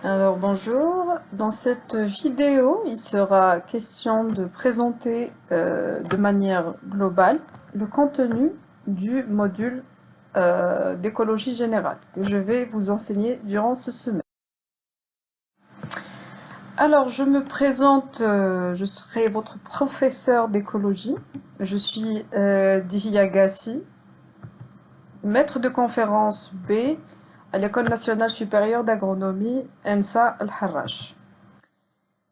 Alors bonjour, dans cette vidéo, il sera question de présenter de manière globale le contenu du module d'écologie générale que je vais vous enseigner durant ce semestre. Alors je me présente, je serai votre professeur d'écologie. Je suis Dihya Gassi, maître de conférence B à l'École nationale supérieure d'agronomie ENSA Al-Harrach.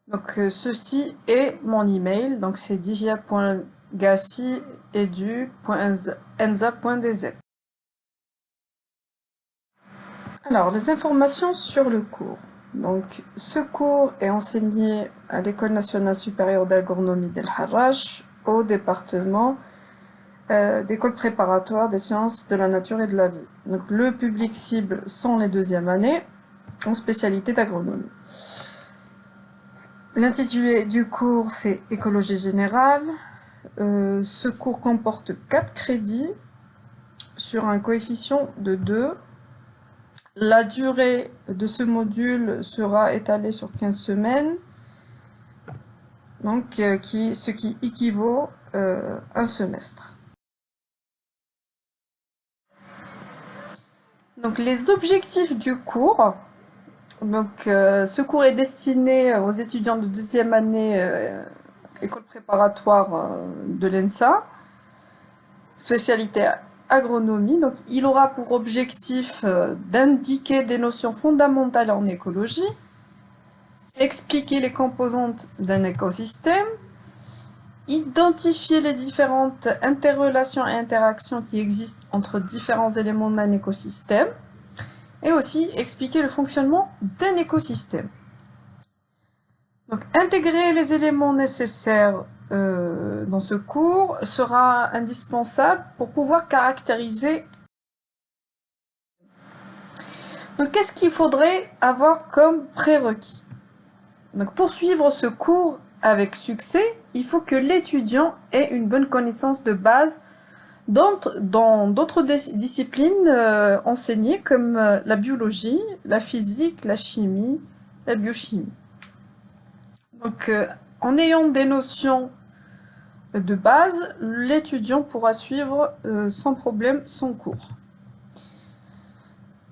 Donc ceci est mon email, donc c'est digia.gassi.edu.enza.dz. Alors les informations sur le cours. Donc ce cours est enseigné à l'École nationale supérieure d'agronomie d'El Harrach au département d'école préparatoire des sciences de la nature et de la vie. Donc le public cible sont les deuxièmes années en spécialité d'agronomie. L'intitulé du cours c'est écologie générale. Ce cours comporte 4 crédits sur un coefficient de 2. La durée de ce module sera étalée sur 15 semaines, donc, ce qui équivaut à un semestre. Donc, les objectifs du cours. Donc, ce cours est destiné aux étudiants de deuxième année école préparatoire de l'ENSA, spécialité agronomie. Donc, il aura pour objectif d'indiquer des notions fondamentales en écologie, expliquer les composantes d'un écosystème, identifier les différentes interrelations et interactions qui existent entre différents éléments d'un écosystème, et aussi expliquer le fonctionnement d'un écosystème. Donc, intégrer les éléments nécessaires dans ce cours sera indispensable pour pouvoir caractériser. Donc, qu'est-ce qu'il faudrait avoir comme prérequis? Donc, pour suivre ce cours avec succès, il faut que l'étudiant ait une bonne connaissance de base dans d'autres disciplines enseignées comme la biologie, la physique, la chimie, la biochimie. Donc, en ayant des notions de base, l'étudiant pourra suivre sans problème son cours.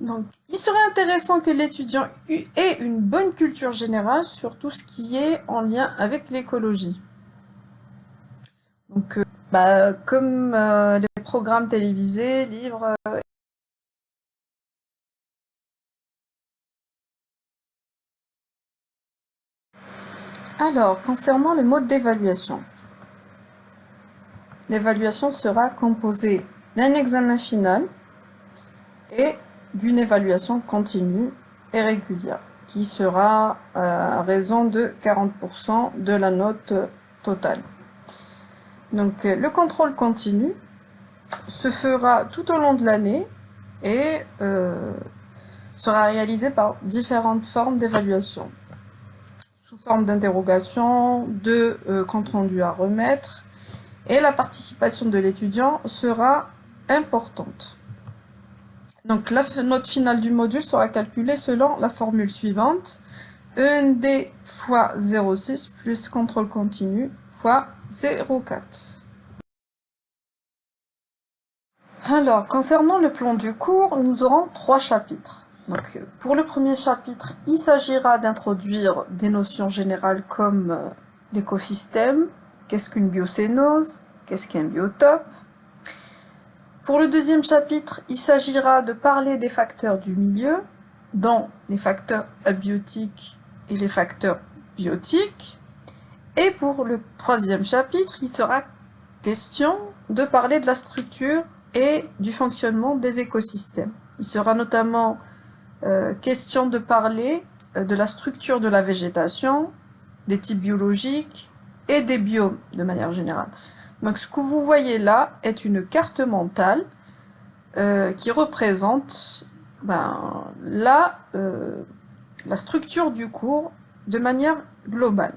Donc, il serait intéressant que l'étudiant ait une bonne culture générale sur tout ce qui est en lien avec l'écologie. Donc, comme les programmes télévisés, livres. Alors, concernant les modes d'évaluation. L'évaluation sera composée d'un examen final et d'une évaluation continue et régulière, qui sera à raison de 40% de la note totale. Donc, le contrôle continu se fera tout au long de l'année et sera réalisé par différentes formes d'évaluation, sous forme d'interrogation, de compte rendu à remettre, et la participation de l'étudiant sera importante. Donc la note finale du module sera calculée selon la formule suivante: END fois 0,6 plus contrôle continu fois 0,4. Alors, concernant le plan du cours, nous aurons 3 chapitres. Donc, pour le premier chapitre, il s'agira d'introduire des notions générales comme l'écosystème, qu'est-ce qu'une biocénose, qu'est-ce qu'un biotope. Pour le deuxième chapitre, il s'agira de parler des facteurs du milieu, dont les facteurs abiotiques et les facteurs biotiques. Et pour le troisième chapitre, il sera question de parler de la structure et du fonctionnement des écosystèmes. Il sera notamment question de parler de la structure de la végétation, des types biologiques et des biomes de manière générale. Donc ce que vous voyez là est une carte mentale qui représente la structure du cours de manière globale.